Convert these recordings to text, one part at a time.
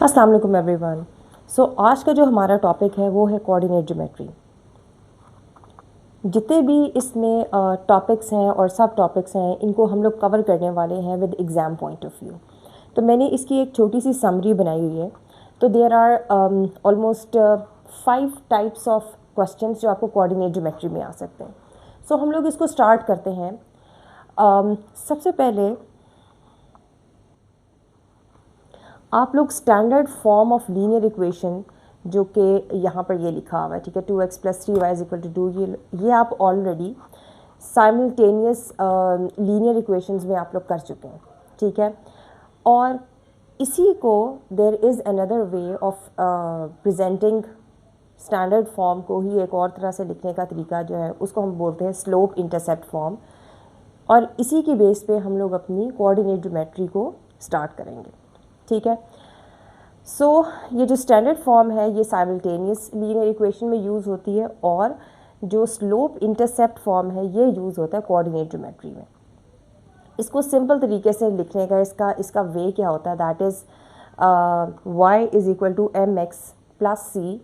अस्सलाम वालेकुम एवरीवन। सो आज का जो हमारा टॉपिक है वो है कोऑर्डिनेट ज्योमेट्री। जितने भी इसमें टॉपिक्स हैं और सब टॉपिक्स हैं इनको हम लोग कवर करने वाले हैं with exam point of view. तो मैंने इसकी एक छोटी सी समरी बनाई हुई है। तो there are almost 5 types of questions जो आपको कोऑर्डिनेट ज्योमेट्री में आ सकते हैं। सो हम लोग इसको स्टार्ट करते हैं। सबसे पहले आप लोग standard form of linear equation जो कि यहाँ पर ये लिखा हुआ है, ठीक है, 2x + 3y = 2, ये आप ऑलरेडी साइमल्टेनियस लीनियर इक्वेशंस में आप लोग कर चुके हैं, ठीक है। और इसी को there is another way of presenting standard form को ही एक और तरह से लिखने का तरीका जो है उसको हम बोलते हैं स्लोप इंटरसेप्ट फॉर्म। और इसी की बेस पे हम लोग अपनी कोऑर्डिनेट ज्योमेट्री को स्टार्ट करेंगे, ठीक है। सो ये जो स्टैंडर्ड फॉर्म है ये साइमल्टेनियस लीनियर इक्वेशन में यूज़ होती है और जो स्लोप इंटरसेप्ट फॉर्म है ये यूज़ होता है कोऑर्डिनेट ज्योमेट्री में। इसको सिंपल तरीके से लिखने का इसका वे क्या होता है, that is y = mx + c।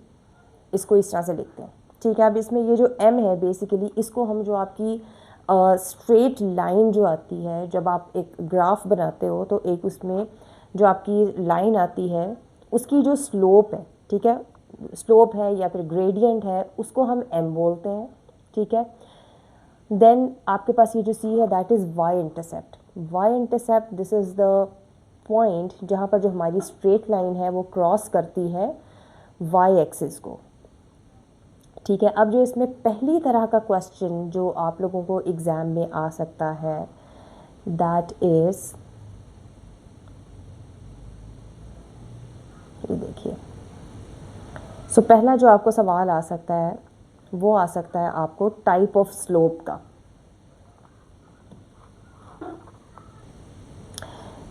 इसको इस तरह से लिखते हैं, ठीक है। अब इसमें ये जो m है बेसिकली इसको हम जो आपकी स्ट्रेट लाइन जो आती है जब आप एक ग्राफ बनाते हो तो एक उसमें जो आपकी लाइन आती है उसकी जो स्लोप है, ठीक है, स्लोप है या फिर ग्रेडियंट है उसको हम m बोलते हैं, ठीक है। देन आपके पास ये जो c है that is y intercept. y intercept this is the point जहाँ पर जो हमारी स्ट्रेट लाइन है वो क्रॉस करती है y एक्सिस को, ठीक है। अब जो इसमें पहली तरह का क्वेश्चन जो आप लोगों को एग्ज़ाम में आ सकता है दैट इज़, ये देखिए। सो पहला जो आपको सवाल आ सकता है वो आ सकता है आपको टाइप ऑफ स्लोप का।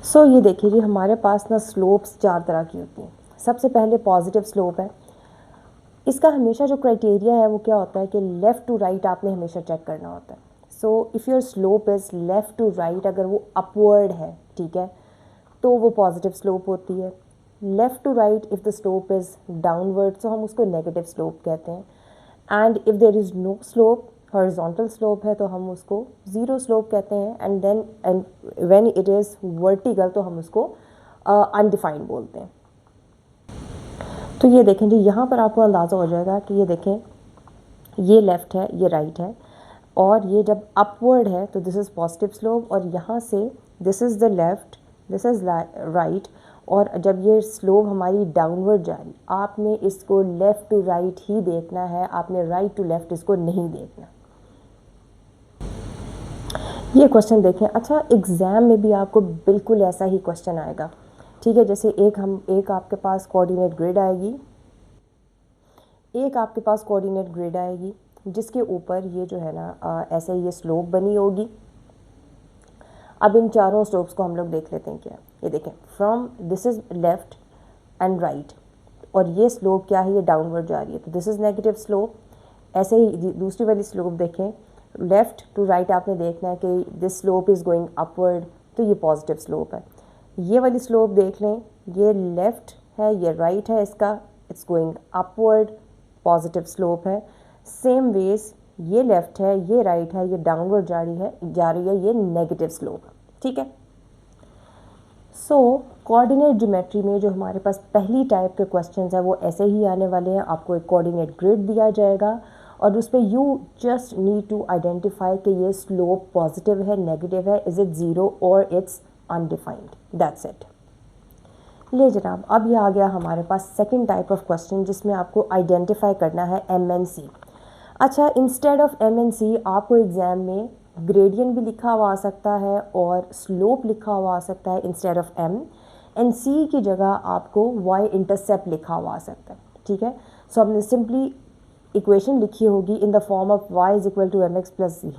सो ये देखिए जी हमारे पास ना स्लोप्स 4 तरह की होती हैं। सबसे पहले पॉजिटिव स्लोप है। इसका हमेशा जो क्राइटेरिया है वो क्या होता है कि लेफ़्ट टू राइट आपने हमेशा चेक करना होता है। So if your slope is left to right, अगर वो अपवर्ड है, ठीक है, तो वो पॉजिटिव स्लोप होती है। Left to right if the slope is downward तो हम उसको नेगेटिव स्लोप कहते हैं। And if there is no slope, horizontal slope है, तो हम उसको ज़ीरो स्लोप कहते हैं। And then when it is vertical तो हम उसको अनडिफाइंड बोलते हैं। तो ये देखें जी यहाँ पर आपको अंदाज़ा हो जाएगा कि ये देखें ये लेफ़्ट है, ये राइट है, और ये जब अपवर्ड है तो दिस इज़ पॉजिटिव स्लोप, और यहाँ से this is the left, this is right. और जब ये स्लोप हमारी डाउनवर्ड जा रही, आपने इसको लेफ़्ट टू राइट ही देखना है, आपने राइट टू लेफ़्ट इसको नहीं देखना। ये क्वेश्चन देखें। अच्छा, एग्ज़ाम में भी आपको बिल्कुल ऐसा ही क्वेश्चन आएगा, ठीक है। जैसे एक आपके पास कोऑर्डिनेट ग्रिड आएगी, एक आपके पास कोऑर्डिनेट ग्रिड आएगी जिसके ऊपर ये जो है ना ऐसे ये स्लोप बनी होगी। अब इन चारों स्लोप्स को हम लोग देख लेते हैं क्या। ये देखें, from this is left and right, और ये स्लोप क्या है, ये डाउनवर्ड जा रही है, तो दिस इज़ नेगेटिव स्लोप। ऐसे ही दूसरी वाली स्लोप देखें, लेफ़्ट टू राइट आपने देखना है कि this slope is going upward, तो ये पॉजिटिव स्लोप है। ये वाली स्लोप देख लें, ये लेफ़्ट है, ये राइट है, इसका it's going upward, positive slope है। सेम वेज ये लेफ़्ट है, ये राइट है, ये डाउनवर्ड जा रही है, ये नेगेटिव स्लोप है, ठीक है। सो कोऑर्डिनेट ज्योमेट्री में जो हमारे पास पहली टाइप के क्वेश्चंस हैं वो ऐसे ही आने वाले हैं। आपको एक कोऑर्डिनेट ग्रिड दिया जाएगा और उस पर you just need to identify कि ये स्लोप पॉजिटिव है, नेगेटिव है, इज़ इट ज़ीरो और इट्स अनडिफाइंड, दैट्स इट। ले जनाब, अब ये आ गया हमारे पास सेकंड टाइप ऑफ क्वेश्चन जिसमें आपको आइडेंटिफाई करना है MNC। अच्छा, इंस्टेड ऑफ MNC आपको एग्ज़ाम में ग्रेडियंट भी लिखा हुआ आ सकता है और स्लोप लिखा हुआ आ सकता है instead of M, and C की जगह आपको Y इंटरसेप्ट लिखा हुआ आ सकता है, ठीक है। सो हमने सिंपली इक्वेशन लिखी होगी in the form of y = mx + c।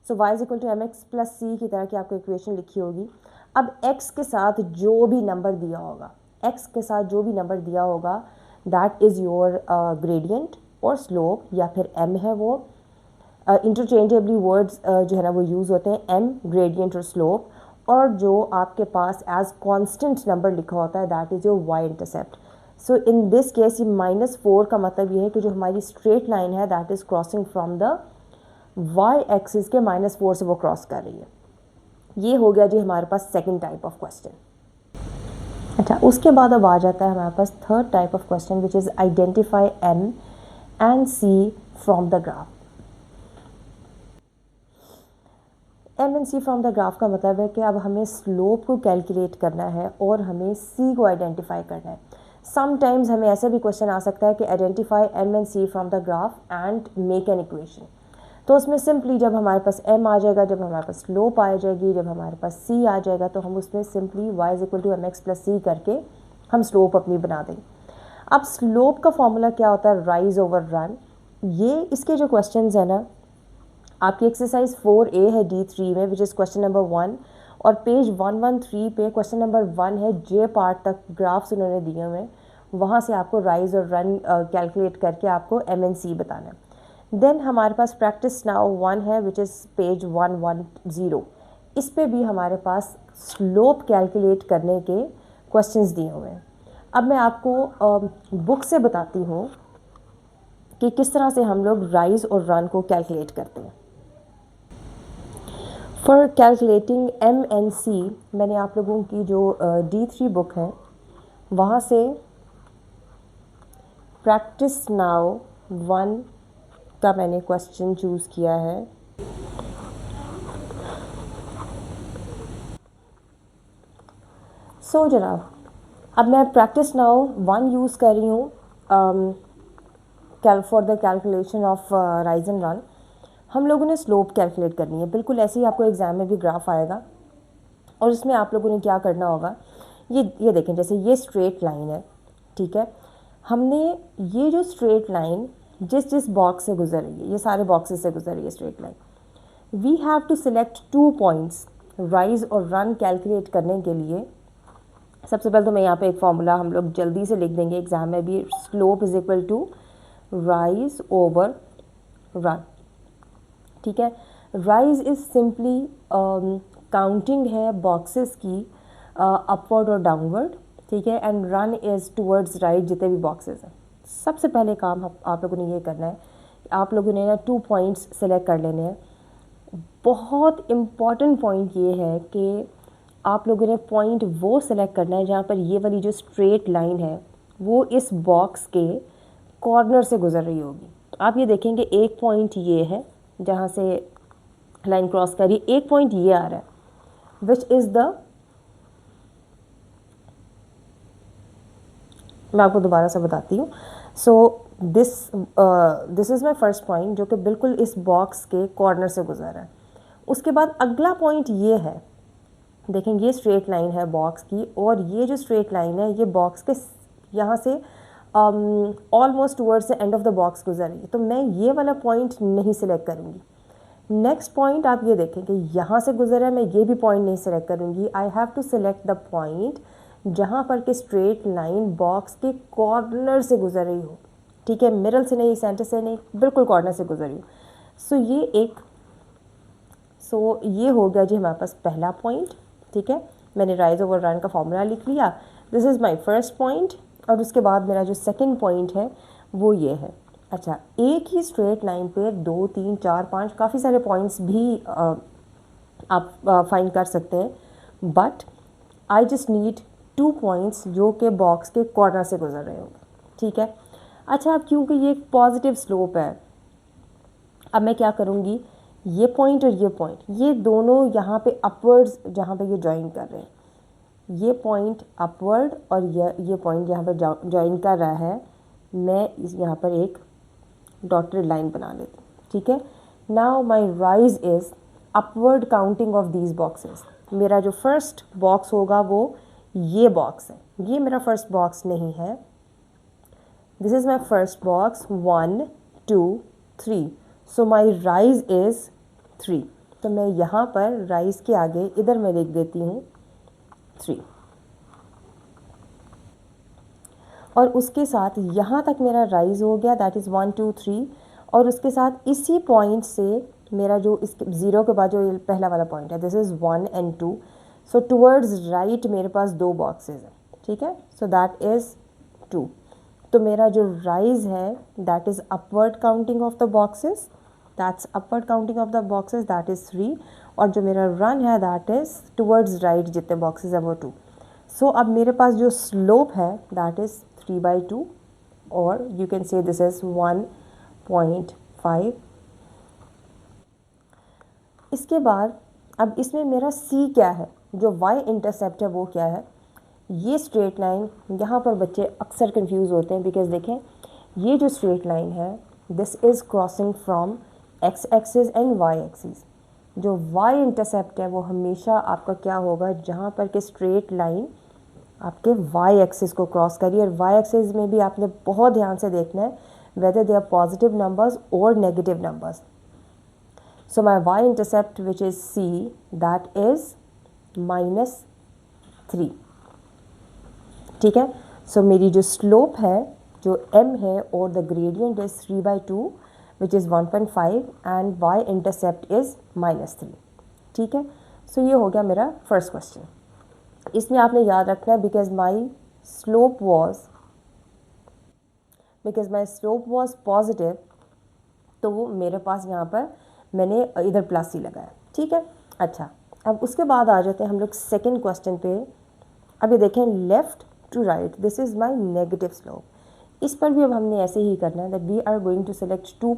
So y = mx + c की तरह की आपको इक्वेशन लिखी होगी। अब x के साथ जो भी नंबर दिया होगा, x के साथ जो भी नंबर दिया होगा दैट इज़ योर ग्रेडियंट और स्लोप, या फिर m है वो। इंटरचेंजेबली वर्ड्स जो है ना वो यूज़ होते हैं, m ग्रेडियंट और स्लोप। और जो आपके पास एज कांस्टेंट नंबर लिखा होता है that is your Y intercept. So in this case ये -4 का मतलब ये है कि जो हमारी स्ट्रेट लाइन है that is crossing from the Y axis के -4 से वो क्रॉस कर रही है। ये हो गया जी हमारे पास सेकंड टाइप ऑफ क्वेश्चन। अच्छा, उसके बाद अब आ जाता है हमारे पास third type of question which is identify M and C from the graph. M and C from the graph का मतलब है कि अब हमें स्लोप को कैलकुलेट करना है और हमें सी को आइडेंटिफाई करना है। समटाइम्स हमें ऐसा भी क्वेश्चन आ सकता है कि identify M and C from the graph and make an equation. तो उसमें सिंपली जब हमारे पास m आ जाएगा, जब हमारे पास स्लोप आ जाएगी, जब हमारे पास c आ जाएगा, तो हम उसमें simply y is equal to M x plus C करके हम स्लोप अपनी बना देंगे। अब स्लोप का फॉर्मूला क्या होता है? Rise over run. ये इसके जो क्वेश्चंस है ना, आपकी एक्सरसाइज 4A है D3 में विच इज़ क्वेश्चन नंबर 1, और पेज 113 पे क्वेश्चन नंबर 1 है, जे पार्ट तक ग्राफ्स उन्होंने दिए हुए हैं, वहाँ से आपको राइज और रन कैलकुलेट करके आपको एम एंड सी बताना है। देन हमारे पास प्रैक्टिस नाउ 1 है विच इज़ पेज 110। इस पे भी हमारे पास स्लोप कैलकुलेट करने के क्वेश्चंस दिए हुए हैं। अब मैं आपको बुक से बताती हूँ कि किस तरह से हम लोग राइज और रन को कैलकुलेट करते हैं। फॉर कैलकुलेटिंग एम एंड सी मैंने आप लोगों की जो D3 बुक है वहाँ से प्रैक्टिस नाउ 1 का मैंने क्वेश्चन चूज़ किया है। सो जनाब, अब मैं प्रैक्टिस नाउ 1 यूज़ कर रही हूँ for the calculation of rise and run. हम लोगों ने स्लोप कैलकुलेट करनी है, बिल्कुल ऐसे ही आपको एग्ज़ाम में भी ग्राफ आएगा और उसमें आप लोगों ने क्या करना होगा, ये देखें, जैसे ये स्ट्रेट लाइन है, ठीक है। हमने ये जो स्ट्रेट लाइन जिस जिस बॉक्स से गुजर रही है, ये सारे बॉक्सेस से गुजर रही है straight line, we have to select 2 points rise और रन कैलकुलेट करने के लिए। सबसे पहले तो मैं यहाँ पे एक फॉर्मूला हम लोग जल्दी से लिख देंगे, एग्जाम में भी, slope is equal to rise over run, ठीक है। राइज इज सिंपली काउंटिंग है बॉक्सेस की अपवर्ड और डाउनवर्ड, ठीक है, and run is towards right जितने भी बॉक्सेस हैं। सबसे पहले काम आप लोगों ने ये करना है, आप लोगों ने ना 2 पॉइंट्स सेलेक्ट कर लेने हैं। बहुत इम्पॉर्टेंट पॉइंट ये है कि आप लोगों ने पॉइंट वो सेलेक्ट करना है जहाँ पर ये वाली जो स्ट्रेट लाइन है वो इस बॉक्स के कॉर्नर से गुजर रही होगी। आप ये देखेंगे एक पॉइंट ये है जहाँ से लाइन क्रॉस करी, एक पॉइंट ये आ रहा है विच इज़ द, मैं आपको दोबारा से बताती हूँ। सो this is my first point जो कि बिल्कुल इस बॉक्स के कॉर्नर से गुजर रहा है। उसके बाद अगला पॉइंट ये है, देखेंगे ये स्ट्रेट लाइन है बॉक्स की, और ये जो स्ट्रेट लाइन है ये बॉक्स के यहाँ से almost towards the end of the box गुजर रही है, तो मैं ये वाला पॉइंट नहीं सिलेक्ट करूँगी। नेक्स्ट पॉइंट आप ये देखें कि यहाँ से गुजर है, मैं ये भी पॉइंट नहीं सिलेक्ट करूँगी। I have to select the point जहाँ पर कि स्ट्रेट लाइन बॉक्स के कॉर्नर से गुजर रही हो, ठीक है, मिडल से नहीं, सेंटर से नहीं, बिल्कुल कॉर्नर से गुजर रही हो। सो ये हो गया जी हमारे पास पहला पॉइंट, ठीक है। मैंने राइज ओवर रन का फॉर्मूला लिख लिया, this is my first point. और उसके बाद मेरा जो सेकंड पॉइंट है वो ये है। अच्छा, एक ही स्ट्रेट लाइन पे 2, 3, 4, 5 काफ़ी सारे पॉइंट्स भी आप फाइंड कर सकते हैं, but I just need 2 points जो कि बॉक्स के कॉर्नर से गुजर रहे होंगे, ठीक है। अच्छा, अब क्योंकि ये एक पॉजिटिव स्लोप है, अब मैं क्या करूँगी, ये पॉइंट और ये पॉइंट, ये दोनों यहाँ पे अपवर्ड्स जहाँ पे ये ज्वाइन कर रहे हैं, ये पॉइंट अपवर्ड और ये पॉइंट यहाँ पे ज्वाइन कर रहा है, मैं यहाँ पर एक डॉटेड लाइन बना लेती हूँ, ठीक है। Now my rise is upward counting of these boxes. मेरा जो फर्स्ट बॉक्स होगा वो ये बॉक्स है, ये मेरा फर्स्ट बॉक्स नहीं है, this is my first box 1, 2, 3। So my rise is 3, तो मैं यहाँ पर राइज के आगे इधर मैं लिख देती हूँ 3, और उसके साथ यहाँ तक मेरा राइज हो गया, दैट इज़ 1, 2, 3। और उसके साथ इसी पॉइंट से मेरा जो इस 0 के बाद जो पहला वाला पॉइंट है, this is 1 and 2, so towards right मेरे पास 2 बॉक्सेस हैं, ठीक है, सो दैट इज़ 2। तो मेरा जो राइज है that is upward counting of the boxes, that's upward counting of the boxes, that is 3, और जो मेरा रन है दैट इज़ टूवर्ड्स राइट जितने बॉक्सेस हैं वो 2। सो अब मेरे पास जो स्लोप है दैट इज़ 3/2, और यू कैन से दिस इज़ 1.5। इसके बाद अब इसमें मेरा C क्या है, जो y इंटरसेप्ट है वो क्या है। ये स्ट्रेट लाइन, यहाँ पर बच्चे अक्सर कंफ्यूज होते हैं बिकॉज देखें ये जो स्ट्रेट लाइन है this is crossing from x axis and y axis. जो y इंटरसेप्ट है वो हमेशा आपका क्या होगा, जहाँ पर कि स्ट्रेट लाइन आपके y एक्सिस को क्रॉस करिए, और y एक्सिस में भी आपने बहुत ध्यान से देखना है whether they are positive numbers और negative numbers. So my y-intercept which is C that is -3, ठीक है। So मेरी जो slope है जो m है और the gradient is 3/2 which is 1.5 and y-intercept is -3, ठीक है। So ये हो गया मेरा first question। इसमें आपने याद रखना है because my slope was positive, तो वो मेरे पास यहाँ पर मैंने इधर प्लस ही लगाया, ठीक है। अच्छा, अब उसके बाद आ जाते हैं हम लोग सेकेंड क्वेश्चन पे। अभी देखें left to right this is my negative slope. इस पर भी अब हमने ऐसे ही करना है that we are going to select 2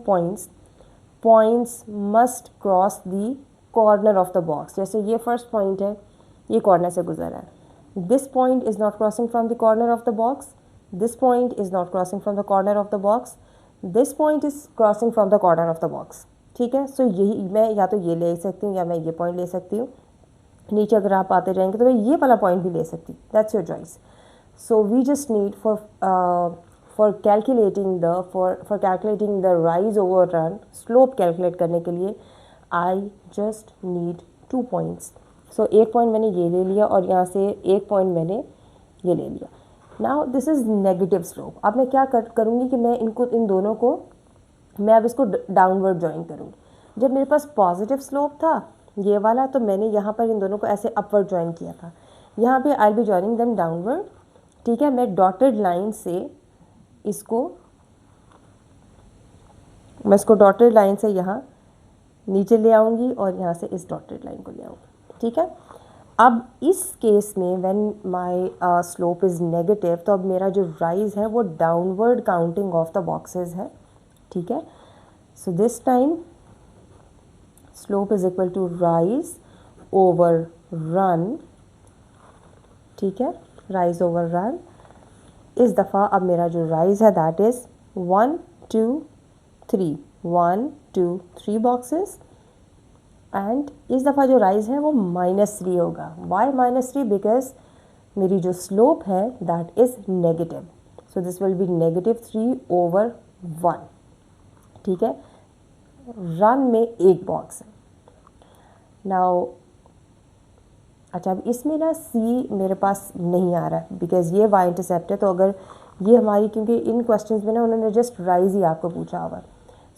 points must cross the corner of the box. जैसे ये फर्स्ट पॉइंट है, ये कॉर्नर से गुजर रहा है, this point is not crossing from the corner of the box, this point is not crossing from the corner of the box, this point is crossing from the corner of the box, ठीक है। सो यही मैं या तो ये ले सकती हूँ या मैं ये पॉइंट ले सकती हूँ। नीचे अगर आप आते जाएंगे तो मैं ये वाला पॉइंट भी ले सकती हूँ, that's your choice. So we just need for calculating the rise over run slope calculate करने के लिए I just need 2 points. So एक पॉइंट मैंने ये ले लिया और यहाँ से एक पॉइंट मैंने ये ले लिया। Now this is negative slope. अब मैं क्या करूँगी कि मैं इन दोनों को मैं अब इसको डाउनवर्ड जॉइन करूँगी। जब मेरे पास पॉजिटिव स्लोप था ये वाला, तो मैंने यहाँ पर इन दोनों को ऐसे अपवर्ड जॉइन किया था। यहाँ पे आई बी जॉइनिंग देम डाउनवर्ड, ठीक है। मैं डॉटेड लाइन से इसको डॉटेड लाइन से यहाँ नीचे ले आऊँगी और यहाँ से इस डॉटेड लाइन को ले आऊँगी, ठीक है। अब इस केस में when my slope is negative, तो अब मेरा जो राइज है वो downward counting of the boxes है, ठीक है। So this time slope is equal to rise over run, ठीक है, राइज ओवर रन। इस दफ़ा अब मेरा जो राइज है दैट इज़ 1 2 3 1 2 3 बॉक्सेस, एंड इस दफ़ा जो राइज है वो -3 होगा। वाई -3? बिकॉज मेरी जो स्लोप है that is negative, so this will be -3/1, ठीक है। रन में एक बॉक्स है। नाउ अच्छा, अब इसमें ना सी मेरे पास नहीं आ रहा है बिकॉज ये वाई इंटरसेप्ट है। तो अगर ये हमारी, क्योंकि इन क्वेश्चंस में ना उन्होंने जस्ट राइज ही आपको पूछा होगा,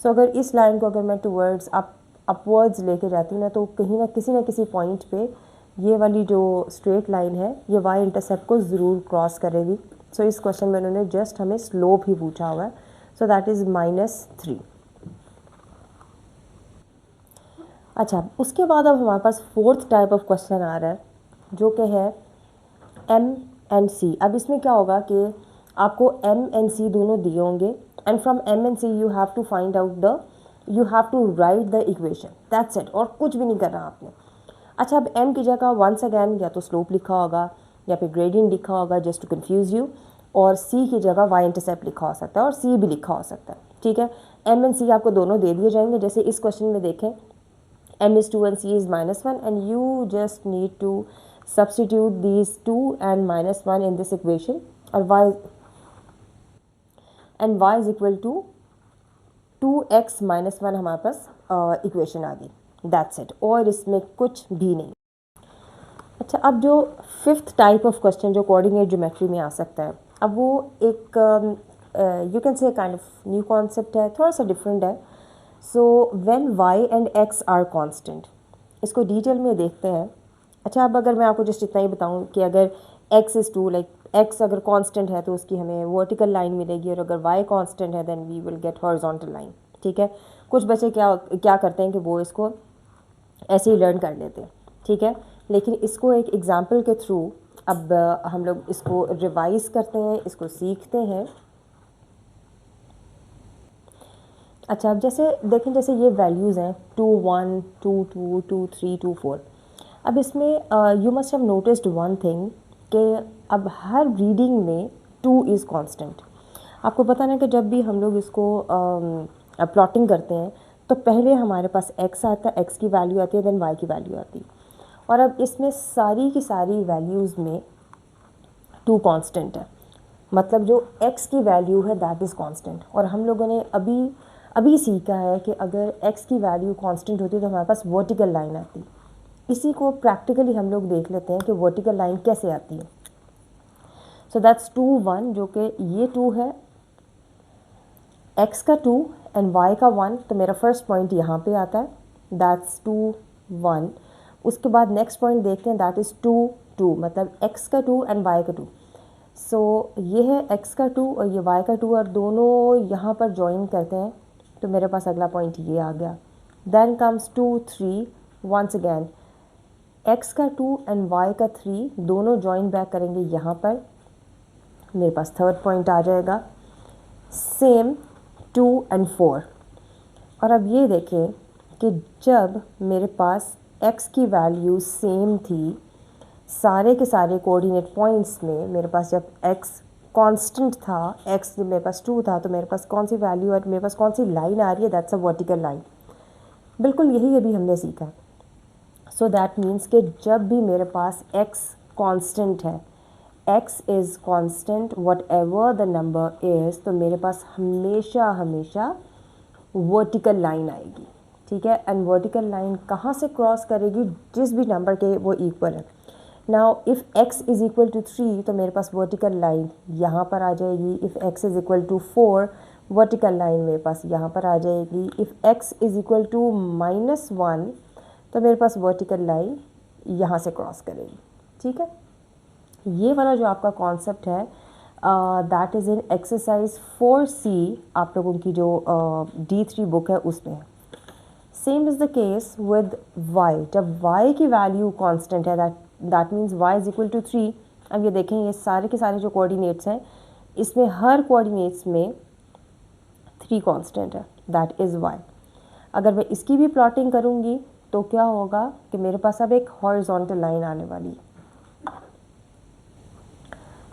सो अगर इस लाइन को अगर मैं टूवर्ड्स अपवर्ड्स लेके जाती हूँ ना, तो कहीं ना किसी पॉइंट पे ये वाली जो स्ट्रेट लाइन है ये वाई इंटरसेप्ट को ज़रूर क्रॉस करेगी। सो इस क्वेश्चन में उन्होंने जस्ट हमें स्लोप ही पूछा हुआ है, सो दैट इज़ -3। अच्छा, उसके बाद अब हमारे पास फोर्थ टाइप ऑफ क्वेश्चन आ रहा है जो कि है M एंड C। अब इसमें क्या होगा कि आपको M एंड C दोनों दिए होंगे, and from M and C you have to write the equation, that's it, और कुछ भी नहीं करना आपने। अच्छा, अब M की जगह वंस अगैन या तो स्लोप लिखा होगा या फिर ग्रेडियंट लिखा होगा जस्ट टू कन्फ्यूज़ यू, और C की जगह वाई इंटरसेप्ट लिखा हो सकता है और C भी लिखा हो सकता है, ठीक है। M एंड C आपको दोनों दे दिए जाएंगे। जैसे इस क्वेश्चन में देखें M is 2 and C is -1, and you just need to substitute these 2 and -1 in this equation, और y is equal to 2x - 1 हमारे पास इक्वेशन आ गई, दैट्स इट, और इसमें कुछ भी नहीं। अच्छा, अब जो फिफ्थ टाइप ऑफ क्वेश्चन जो कोऑर्डिनेट ज्योमेट्री में आ सकता है, अब वो एक you can say kind of new concept है, थोड़ा सा डिफरेंट है। So when y and x are constant, इसको डिटेल में देखते हैं। अच्छा, अब अगर मैं आपको जस्ट इतना ही बताऊं कि अगर x इज़ 2, लाइक x अगर कांस्टेंट है तो उसकी हमें वर्टिकल लाइन मिलेगी, और अगर y कांस्टेंट है then we will get horizontal line. ठीक है, कुछ बच्चे क्या क्या करते हैं कि वो इसको ऐसे ही लर्न कर लेते हैं। ठीक है, लेकिन इसको एक एग्जाम्पल के थ्रू अब हम लोग इसको रिवाइज करते हैं, इसको सीखते हैं। अच्छा, अब जैसे देखें, जैसे ये वैल्यूज़ हैं 2 1 2 2 2 3 2 4। अब इसमें you must have noticed one thing कि अब हर रीडिंग में 2 इज़ कांस्टेंट। आपको पता ना कि जब भी हम लोग इसको प्लॉटिंग करते हैं तो पहले हमारे पास x आता है, x की वैल्यू आती है, देन y की वैल्यू आती है, और अब इसमें सारी की सारी वैल्यूज़ में 2 कांस्टेंट है। मतलब जो x की वैल्यू है दैट इज़ कांस्टेंट। और हम लोगों ने अभी अभी सीखा है कि अगर x की वैल्यू कांस्टेंट होती है तो हमारे पास वर्टिकल लाइन आती है। इसी को प्रैक्टिकली हम लोग देख लेते हैं कि वर्टिकल लाइन कैसे आती है। सो दैट्स 2 1, जो कि ये 2 है, x का 2 एंड y का 1, तो मेरा फर्स्ट पॉइंट यहाँ पे आता है, दैट्स 2 1। उसके बाद नेक्स्ट पॉइंट देखते हैं, दैट इज़ 2 2, मतलब x का 2 एंड y का 2। सो ये है x का 2 और ये y का 2, और दोनों यहाँ पर ज्वाइन करते हैं तो मेरे पास अगला पॉइंट ये आ गया। Then comes 2 3, once again x का 2 एंड y का 3 दोनों ज्वाइन बैक करेंगे यहाँ पर, मेरे पास थर्ड पॉइंट आ जाएगा। Same 2 and 4। और अब ये देखें कि जब मेरे पास x की वैल्यू सेम थी सारे के सारे कोऑर्डिनेट पॉइंट्स में, मेरे पास जब x कांस्टेंट था, x जब मेरे पास 2 था, तो मेरे पास कौन सी वैल्यू और मेरे पास कौन सी लाइन आ रही है, दैट्स अ वर्टिकल लाइन। बिल्कुल यही अभी हमने सीखा। सो दैट मीन्स कि जब भी मेरे पास x कांस्टेंट है, x is constant what ever the number is, तो मेरे पास हमेशा हमेशा वर्टिकल लाइन आएगी। ठीक है, एंड वर्टिकल लाइन कहाँ से क्रॉस करेगी, जिस भी नंबर के वो इक्वल है। Now if x is equal to 3 तो मेरे पास वर्टिकल लाइन यहाँ पर आ जाएगी। If x is equal to 4 vertical line मेरे पास यहाँ पर आ जाएगी। If x is equal to -1 तो मेरे पास वर्टिकल लाइन यहाँ से क्रॉस करेगी। ठीक है, ये वाला जो आपका कॉन्सेप्ट है that is in exercise 4C, आप लोगों की जो D3 बुक है उसमें है। Same is the case with y। जब y की वैल्यू कांस्टेंट है, that means y is equal to 3। अब ये देखें, ये सारे के सारे जो कोऑर्डिनेट्स हैं इसमें हर कोऑर्डिनेट्स में 3 कांस्टेंट है, दैट इज़ y। अगर मैं इसकी भी प्लॉटिंग करूँगी तो क्या होगा कि मेरे पास अब एक हॉरिजॉन्टल लाइन आने वाली है।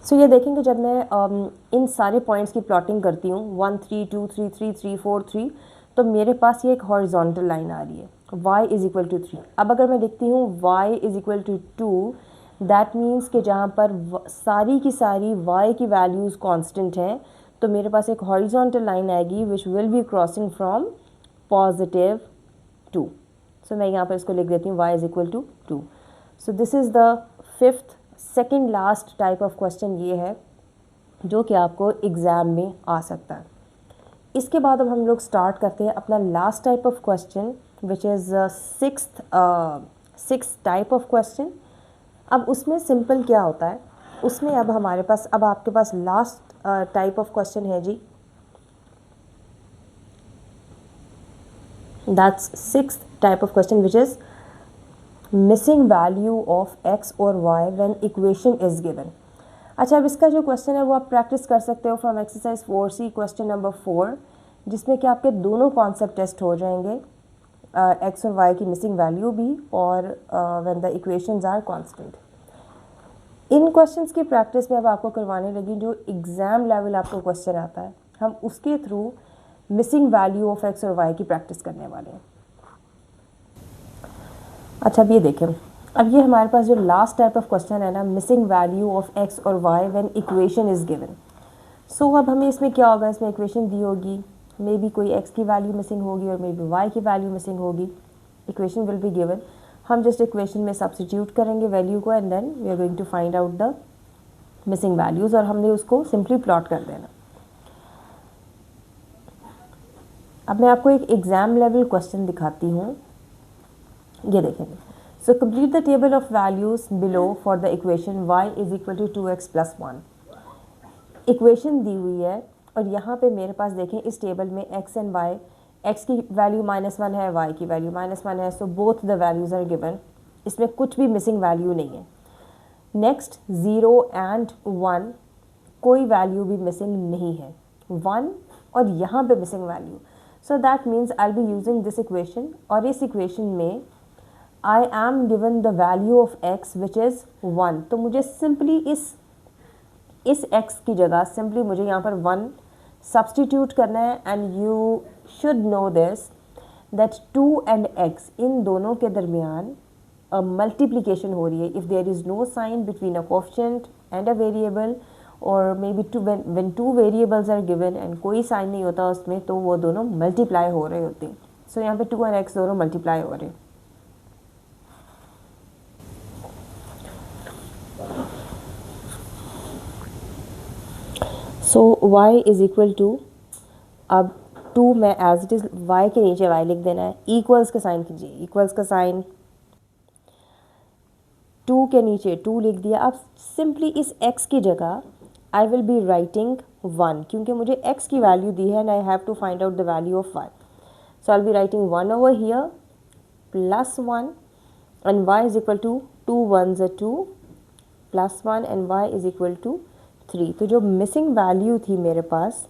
सो ये देखेंगे जब मैं इन सारे पॉइंट्स की प्लॉटिंग करती हूँ 1 3 2 3 3 3 4 3, तो मेरे पास ये एक हॉरिजॉन्टल लाइन आ रही है, y इज़ इक्वल टू 3। अब अगर मैं देखती हूँ y is equal to 2, that means कि जहाँ पर सारी की सारी y की वैल्यूज़ कांस्टेंट हैं, तो मेरे पास एक हॉरिजॉन्टल लाइन आएगी which will be crossing from positive 2। So मैं यहाँ पर इसको लिख देती हूँ y is equal to 2। So this is the fifth second last type of question ये है जो कि आपको एग्ज़ाम में आ सकता है। इसके बाद अब हम लोग स्टार्ट करते हैं अपना last type of question which is sixth type of question. अब उसमें सिंपल क्या होता है, उसमें अब हमारे पास, अब आपके पास लास्ट टाइप ऑफ क्वेश्चन है जी, that's sixth type of question which is missing value of x और y when equation is given. अच्छा, अब इसका जो क्वेश्चन है वो आप प्रैक्टिस कर सकते हो from exercise 4C question number 4, जिसमें कि आपके दोनों कॉन्सेप्ट टेस्ट हो जाएंगे, x और y की मिसिंग वैल्यू भी और when the equations are constant. इन क्वेश्चंस की प्रैक्टिस में अब आपको करवाने लगी जो एग्ज़ाम लेवल आपको क्वेश्चन आता है, हम उसके through missing value of x और y की प्रैक्टिस करने वाले हैं। अच्छा, अब ये देखें, अब ये हमारे पास जो लास्ट टाइप ऑफ क्वेश्चन है ना, मिसिंग वैल्यू ऑफ x और y when equation is given. So अब हमें इसमें क्या होगा, इसमें इक्वेशन दी होगी, मे बी कोई x की वैल्यू मिसिंग होगी और मे बी y की वैल्यू मिसिंग होगी, इक्वेशन विल बी गिवन। हम जस्ट इक्वेशन में सब्स्टिट्यूट करेंगे वैल्यू को and then we are going to find out the missing values, और हमने उसको सिंपली प्लॉट कर देना। अब मैं आपको एक एग्ज़ाम लेवल क्वेश्चन दिखाती हूँ, ये देखेंगे। So complete the table of values below for the equation y is equal to 2x plus 1. Equation दी हुई है और यहाँ पे मेरे पास देखें इस टेबल में x एंड y, x की वैल्यू -1 है, y की वैल्यू -1 है, so both the values are given. इसमें कुछ भी मिसिंग वैल्यू नहीं है. नेक्स्ट 0 एंड 1 कोई वैल्यू भी मिसिंग नहीं है, 1 और यहाँ पे missing value. So that means I will be using this equation, और इस इक्वेशन में I am given the value of x which is 1. तो मुझे सिंपली इस x की जगह सिंपली मुझे यहाँ पर 1 सब्सटीट्यूट करना है. And you should know this that 2 and x इन दोनों के दरमियान मल्टीप्लिकेशन हो रही है. If there is no sign between a coefficient and a variable, और may be when two variables are given and कोई साइन नहीं होता उसमें, तो वो दोनों मल्टीप्लाई हो रहे होते हैं. सो यहाँ पे 2 और x दोनों मल्टीप्लाई हो रहे हैं. सो y इज़ इक्वल टू, अब 2 में एज इट इज़ y के नीचे y लिख देना है. इक्वल्स का साइन कीजिए, इक्वल्स का साइन 2 के नीचे 2 लिख दिया. अब सिंपली इस x की जगह आई विल बी राइटिंग 1, क्योंकि मुझे x की वैल्यू दी है and I have to find out the value of y. So I will be writing 1 over here plus 1 and y is equal to 2 1s are 2 plus 1 and y is equal to 3. तो जो missing value थी मेरे pass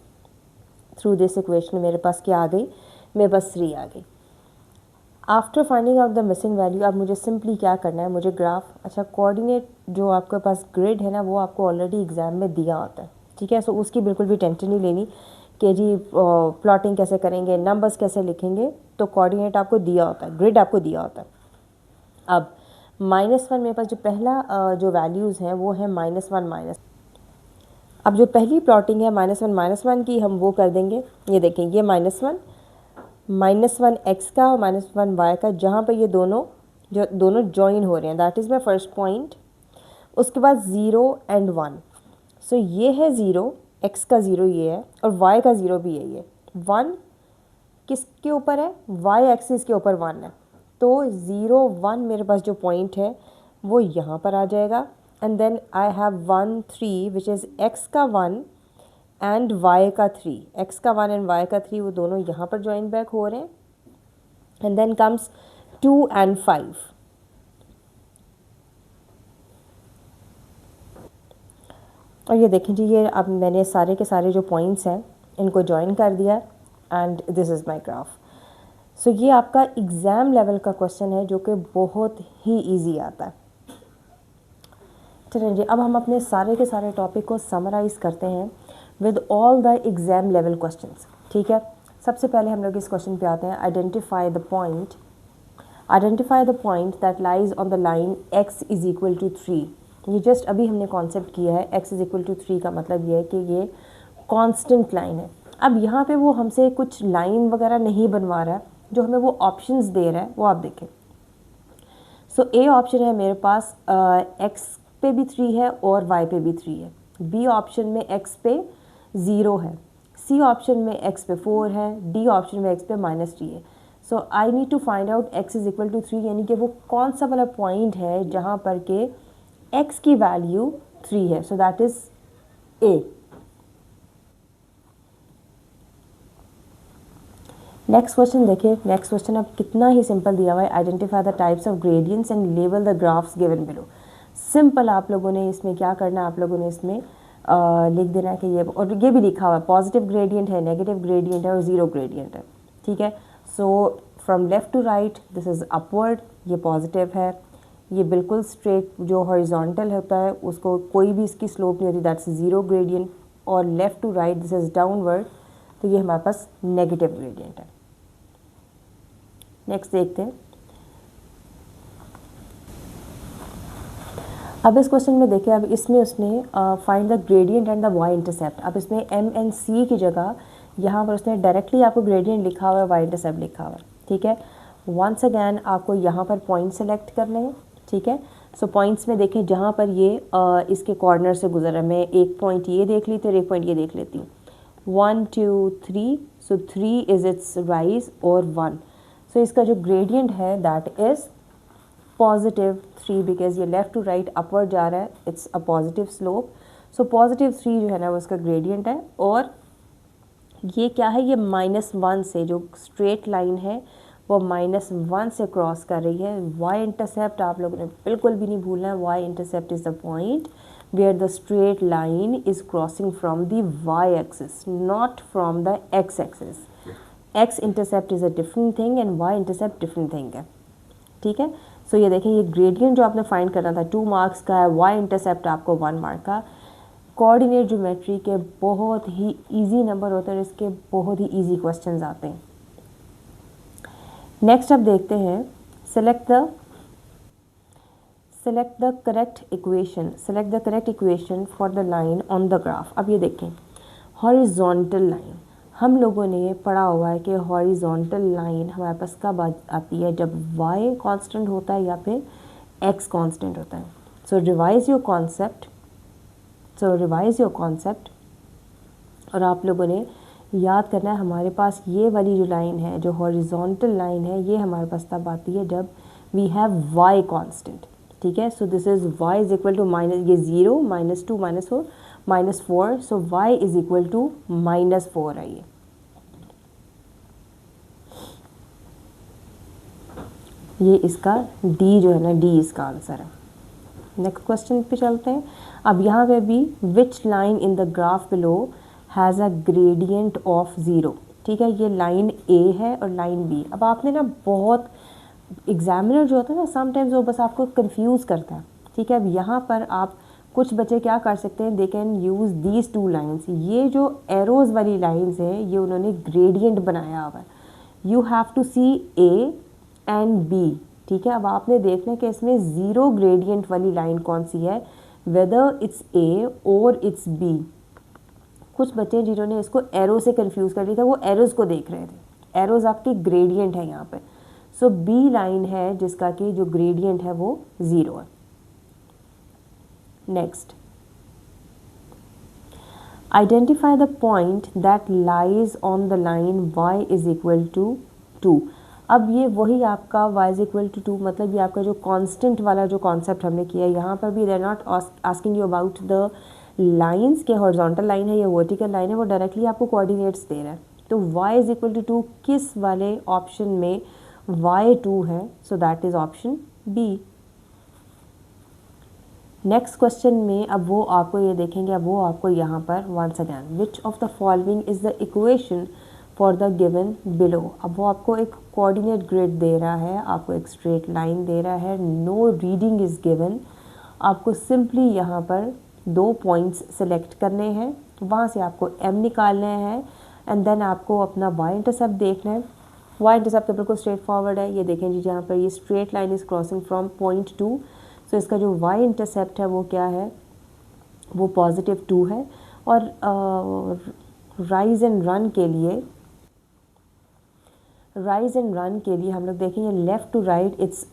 through this equation, मेरे पास क्या आ गई, मेरे पास 3 आ गई. After finding out the missing value, अब मुझे सिंपली क्या करना है, मुझे ग्राफ, अच्छा कोऑर्डिनेट जो आपके पास ग्रिड है ना, वो आपको ऑलरेडी एग्जाम में दिया होता है, ठीक है. सो उसकी बिल्कुल भी टेंशन नहीं लेनी कि जी प्लॉटिंग कैसे करेंगे, नंबर्स कैसे लिखेंगे. तो कोऑर्डिनेट आपको दिया होता है, ग्रिड आपको दिया होता है. अब -1 मेरे पास जो पहला जो वैल्यूज़ हैं वो है -1 अब जो पहली प्लॉटिंग है -1 की, हम वो कर देंगे. ये देखें, ये -1 x का और -1 y का, जहाँ पर ये दोनों जॉइन हो रहे हैं, that is my first point. उसके बाद 0 एंड 1. सो ये है 0, x का 0 ये है और y का 0 भी यही है. 1 किसके ऊपर है, y एक्सिस के ऊपर 1 है. तो 0 1 मेरे पास जो पॉइंट है वो यहाँ पर आ जाएगा. And then I have 1 3 which is x का 1 एंड y का 3. x का 1 एंड y का 3 वो दोनों यहाँ पर जॉइन बैक हो रहे हैं. And then comes 2 and 5. और ये देखें जी, ये अब मैंने सारे के सारे जो पॉइंट्स हैं इनको जॉइन कर दिया and this is my graph. So ये आपका एग्ज़ाम लेवल का क्वेश्चन है जो कि बहुत ही इजी आता है. चलिए जी, अब हम अपने सारे के सारे टॉपिक को समराइज़ करते हैं with all the exam level questions, ठीक है. सबसे पहले हम लोग इस क्वेश्चन पे आते हैं. Identify the point that lies on the line x is equal to 3. ये जस्ट अभी हमने कॉन्सेप्ट किया है. x इज़ इक्वल टू 3 का मतलब ये है कि ये कांस्टेंट लाइन है. अब यहाँ पे वो हमसे कुछ लाइन वगैरह नहीं बनवा रहा है, जो हमें वो ऑप्शंस दे रहा है वो आप देखें. सो ए ऑप्शन है मेरे पास x पे भी 3 है और y पे भी 3 है. बी ऑप्शन में x पे 0 है. सी ऑप्शन में x पे 4 है. डी ऑप्शन में x पे -3 है. So I need to find out x is equal to 3, यानी कि वो कौन सा वाला पॉइंट है जहाँ पर के x की वैल्यू 3 है. So that is a. Next question देखिए. नेक्स्ट क्वेश्चन अब कितना ही सिंपल दिया हुआ है. Identify the types of gradients and label the graphs given below. Simple आप लोगों ने इसमें क्या करना है, आप लोगों ने इसमें लिख देना है कि ये, और ये भी लिखा हुआ है पॉजिटिव ग्रेडियंट है, नेगेटिव ग्रेडियंट है और ज़ीरो ग्रेडियंट है, ठीक है. So from left to right this is upward, ये पॉजिटिव है. ये बिल्कुल स्ट्रेट जो हॉरिजॉन्टल होता है उसको कोई भी इसकी स्लोप नहीं होती, दैट्स ज़ीरो ग्रेडियंट. और left to right this is downward, तो ये हमारे पास नेगेटिव ग्रेडियंट है. नेक्स्ट देखते हैं. अब इस क्वेश्चन में देखिए, अब इसमें उसने find the gradient and the Y intercept. अब इसमें एम एंड सी की जगह यहाँ पर उसने डायरेक्टली आपको ग्रेडियंट लिखा हुआ है, वाई इंटरसेप्ट लिखा हुआ है, ठीक है. वंस अगैन आपको यहाँ पर पॉइंट सेलेक्ट करने हैं, ठीक है. सो पॉइंट्स में देखें जहाँ पर ये इसके कॉर्नर से गुजर रहा है. मैं एक पॉइंट ये देख लेती हूँ और एक पॉइंट ये देख लेती हूँ. 1 2 3. सो 3 इज़ इट्स राइज और 1. सो इसका जो ग्रेडियंट है दैट इज़ +3 बिकॉज ये लेफ़्ट टू राइट अपवर्ड जा रहा है, इट्स अ पॉजिटिव स्लोप। सो +3 जो है ना वो उसका ग्रेडियंट है, और ये क्या है, ये -1 से जो स्ट्रेट लाइन है वो -1 से क्रॉस कर रही है। वाई इंटरसेप्ट आप लोगों ने बिल्कुल भी नहीं भूलना है। Y intercept is the point where the straight line is crossing from the Y axis, not from the X axis. X intercept is a different thing and Y intercept different thing है, ठीक है। सो ये देखें, ये gradient जो आपने find करना था 2 मार्क्स का है, वाई इंटरसेप्ट आपको 1 मार्क का। कोऑर्डिनेट ज्योमेट्री के बहुत ही इजी नंबर होते हैं और इसके बहुत ही इजी क्वेश्चंस आते हैं। नेक्स्ट अब देखते हैं, select the correct equation for the line on the graph. अब ये देखें, हॉरिजॉन्टल लाइन, हम लोगों ने पढ़ा हुआ है कि हॉरिजॉन्टल लाइन हमारे पास कब आती है, जब y कांस्टेंट होता है या फिर x कांस्टेंट होता है। सो रिवाइज योर कॉन्सेप्ट, और आप लोगों ने याद करना है हमारे पास ये वाली जो लाइन है, जो हॉरिजॉन्टल लाइन है, ये हमारे पास तब आती है जब वी हैव y कांस्टेंट, ठीक है। So this is y is equal to minus, ये 0 -2 -4, so y is equal to -4 है। ये इसका D जो है ना, D इसका आंसर है। नेक्स्ट क्वेश्चन पे चलते हैं। अब यहाँ पे भी which line in the graph below has a gradient of 0, ठीक है। ये लाइन A है और लाइन B। अब आपने ना, बहुत एग्जामिनर जो होता है ना, समटाइम्स वो बस आपको कंफ्यूज करता है, ठीक है। अब यहाँ पर आप, कुछ बच्चे क्या कर सकते हैं, they can use these 2 lines. ये जो एरोज़ वाली लाइन्स हैं, ये उन्होंने ग्रेडियंट बनाया हुआ है। You have to see A and B, ठीक है। अब आपने देखना है कि इसमें 0 ग्रेडियंट वाली लाइन कौन सी है, वेदर इट्स A और इट्स B। कुछ बच्चे जिन्होंने इसको एरो से कंफ्यूज कर लिया था, वो एरोज़ को देख रहे थे। एरोज़ आपकी ग्रेडियंट है यहाँ पे। सो B लाइन है जिसका कि जो ग्रेडियंट है वो 0 है। Next, identify the point that lies on the line y is equal to 2। अब ये वही आपका y इज इक्वल टू 2, मतलब ये आपका जो कांस्टेंट वाला जो कॉन्सेप्ट हमने किया, यहाँ पर भी they are not asking you about the lines के हॉरिजॉन्टल लाइन है या वर्टिकल लाइन है, वो डायरेक्टली आपको कोऑर्डिनेट्स दे रहा है। तो y इज इक्वल टू 2 किस वाले ऑप्शन में y 2 है, so that is option B। Next question में अब वो आपको ये देखेंगे, अब वो आपको यहाँ पर once again, which of the following is the equation for the given below. अब वो आपको एक कोऑर्डिनेट ग्रिड दे रहा है, आपको एक स्ट्रेट लाइन दे रहा है, नो रीडिंग इज़ गिवन। आपको सिंपली यहाँ पर 2 पॉइंट्स सेलेक्ट करने हैं, वहाँ से आपको m निकालना है, एंड देन आपको अपना y इंटरसेप्ट देखना है। y इंटरसेप्ट तो बिल्कुल स्ट्रेट फॉरवर्ड है। ये देखें जी, जहाँ पर ये straight line is crossing from point 2, सो इसका जो y इंटरसेप्ट है वो क्या है, वो +2 है। और राइज एंड रन के लिए हम लोग देखेंगे left to right, it's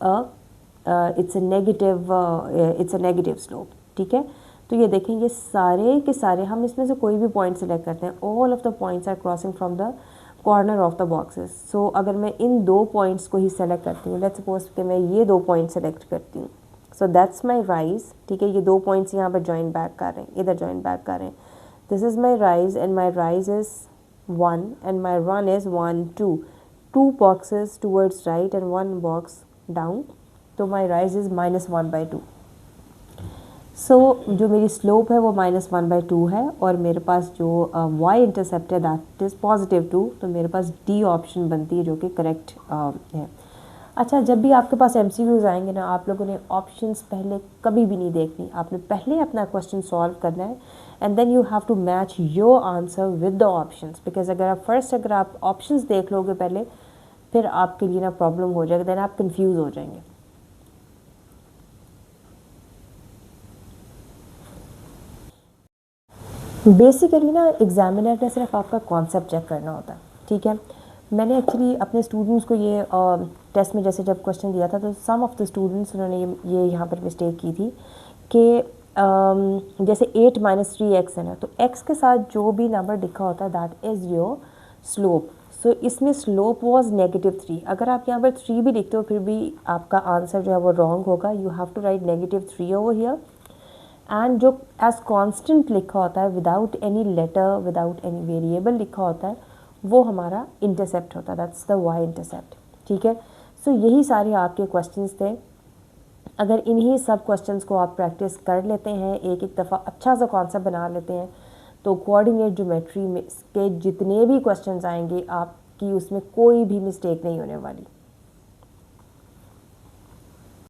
a negative slope, ठीक है। तो ये देखें, ये सारे के सारे, हम इसमें से कोई भी पॉइंट सेलेक्ट करते हैं, all of the points are crossing from the corner of the boxes. So अगर मैं इन 2 पॉइंट्स को ही सेलेक्ट करती हूँ, लेट्स सपोज कि मैं ये 2 पॉइंट सेलेक्ट करती हूँ, सो दैट्स माई राइज, ठीक है। ये 2 पॉइंट्स यहाँ पर जॉइन बैक कर रहे हैं, इधर जॉइन बैक कर रहे हैं। This is my rise and my rise is 1 and my run is 1 2 boxes towards right and 1 box down, तो माई राइज इज़ -1/2। सो जो मेरी स्लोप है वो -1/2 है, और मेरे पास जो y इंटरसेप्ट है दैट इज़ +2, तो मेरे पास D ऑप्शन बनती है जो कि करेक्ट है। अच्छा, जब भी आपके पास MCQs आएंगे ना, आप लोगों ने ऑप्शंस पहले कभी भी नहीं देखनी, आपने पहले अपना क्वेश्चन सॉल्व करना है, and then you have to match your answer with the options, because अगर आप ऑप्शंस देख लोगे पहले, फिर आपके लिए ना प्रॉब्लम हो जाएगा, देन आप कंफ्यूज हो जाएंगे। बेसिकली ना एग्जामिनर ने सिर्फ आपका कॉन्सेप्ट चेक करना होता है, ठीक है। मैंने एक्चुअली अपने स्टूडेंट्स को ये टेस्ट में जैसे जब क्वेश्चन दिया था, तो सम ऑफ द स्टूडेंट्स उन्होंने ये यहाँ पर मिस्टेक की थी कि जैसे 8 - 3x है ना, तो x के साथ जो भी नंबर लिखा होता है दैट इज़ योर स्लोप। सो इसमें स्लोप वॉज -3। अगर आप यहाँ पर 3 भी लिखते हो फिर भी आपका आंसर जो है वो रॉन्ग होगा। You have to write -3 over here. And जो एज कांस्टेंट लिखा होता है without any letter, without any variable लिखा होता है, वो हमारा इंटरसेप्ट होता है, दैट्स द वाई इंटरसेप्ट। ठीक है, सो यही सारे आपके क्वेश्चंस थे। अगर इन्हीं सब क्वेश्चंस को आप प्रैक्टिस कर लेते हैं, एक एक दफ़ा अच्छा सा कॉन्सेप्ट बना लेते हैं, तो कोऑर्डिनेट ज्योमेट्री में के जितने भी क्वेश्चंस आएंगे आपकी उसमें कोई भी मिस्टेक नहीं होने वाली।